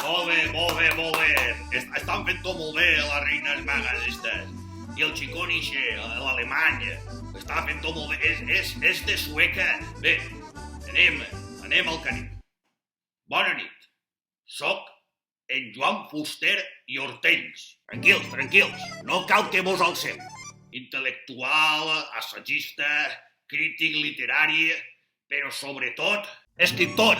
Molt bé, molt bé, molt bé. Estan fent-ho molt bé, les reines magues, aquestes. I el xicó nixe, l'alemany, està fent-ho molt bé. És de Sueca. Bé, anem al canip. Bona nit. Soc en Joan Fuster i Hortells. Tranquils, no cal que vos alceu. Intel·lectual, assagista, crític literari, però sobretot escriptor.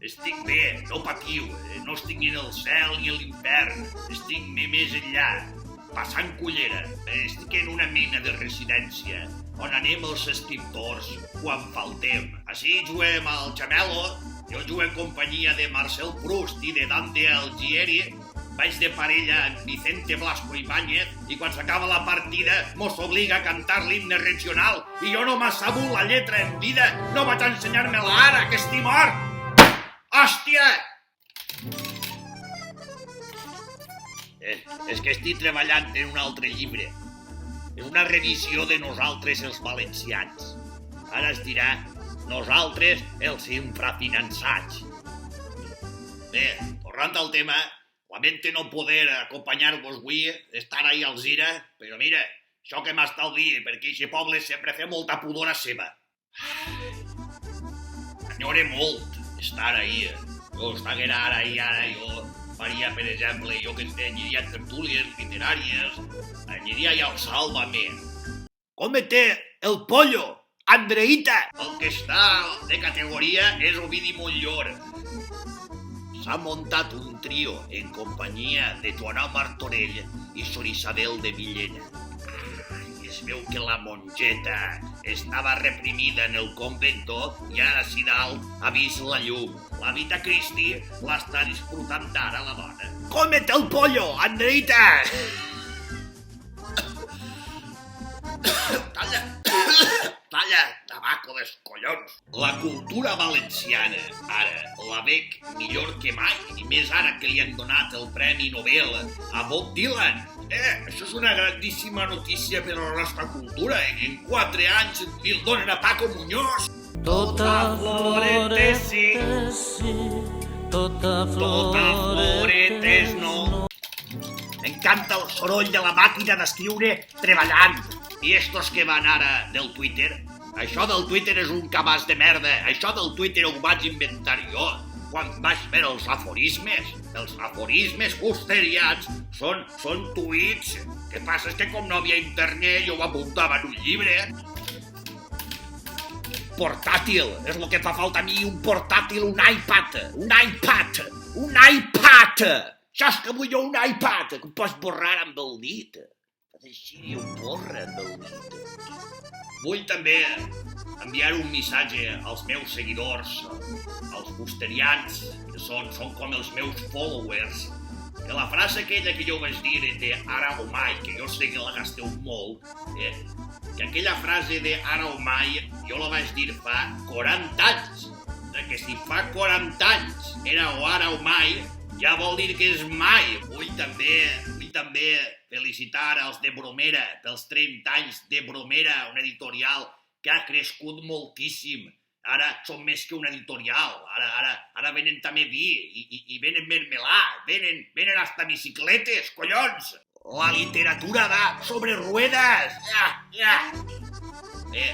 Estic bé, no patiu, no estic ni en el cel ni a l'infern, estic més enllà, passant cullera. Estic en una mena de residència on anem els escriptors quan faltem. Així juguem al Chamelo, jo jugo en companyia de Marcel Proust i de Dante Alighieri, vaig de parella amb Vicente Blasco Ibáñez i quan s'acaba la partida mos obliga a cantar l'himne regional i jo no m'ha sabut la lletra en vida, no vaig ensenyar-me-la ara, que estic mort! Hòstia! És que estic treballant en un altre llibre, en una revisió de nosaltres els valencians. Ara es dirà nosaltres els infrafinançats. Bé, tornant al tema, lamento no poder acompanyar-vos avui, estar ahí al Zira, però mira, això que m'estalvia, perquè aquest poble sempre fa molta pudora seva. Enyore molt estar ahí. Jo estaguera ara, jo faria, per exemple, jo que aniria a tertúlies literàries, aniria ja al Sálvame. Cómete el pollo, Andreita! El que està de categoria és Ovidi Montllor. S'ha muntat un trio en companyia de Joana Martorell i Sor Isabel de Villena. I es veu que la monjeta estava reprimida en el convento i ara si dalt ha vist la llum. La Vita Christi l'està disfrutant ara la dona. Cómete el pollo, Andreita! Talla, tabaco dels collons. La cultura valenciana, ara, la veig millor que mai, i més ara que li han donat el Premi Nobel a Bob Dylan. Això és una grandíssima notícia per a la nostra cultura. En 4 anys li el donen a Paco Muñoz. Tota floretes sí, tota floretes no. M'encanta el soroll de la màquina d'escriure treballant. I estos que van ara del Twitter, això del Twitter és un cabàs de merda, això del Twitter ho vaig inventar jo quan vaig fer els aforismes fusterians són tuits. El que passa és que com no havia internet jo ho apuntava en un llibre. Portàtil, és el que fa falta a mi, un portàtil, un iPad. Això és que vull jo, un iPad, que ho pots borrar amb el dit. Així ho borra amb el dit. Vull també enviar un missatge als meus seguidors, als fusterians, que són com els meus followers, que la frase aquella que jo vaig dir de ara o mai, que jo sé que la gasteu molt, que aquella frase de ara o mai jo la vaig dir fa 40 anys, que si fa 40 anys era o ara o mai, ja vol dir que és mai. Vull també felicitar els de Bromera pels 30 anys de Bromera, una editorial que ha crescut moltíssim. Ara són més que una editorial, ara venen també vi i venen mermelà, venen hasta bicicletes, collons! La literatura va sobre ruedas! Bé,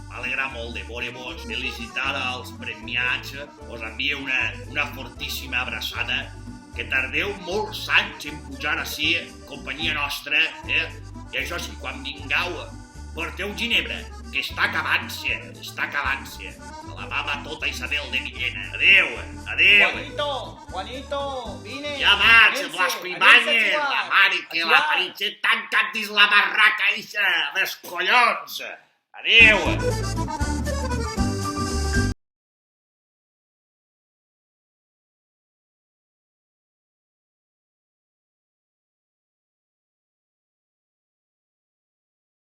m'alegra molt de veure-vos, felicitar als premiats, us envio una fortíssima abraçada, que tardeu molts anys en pujar així, companyia nostra, i això sí, quan vingueu, porteu ginebra, que està acabant-se. La baba tota Isabel de Villena. Adéu. Juanito, vine. Ja vaig, Blasco Ibáñez, la mare que la paritxe tancat dins la barraca, ixa, dels collons. Adéu.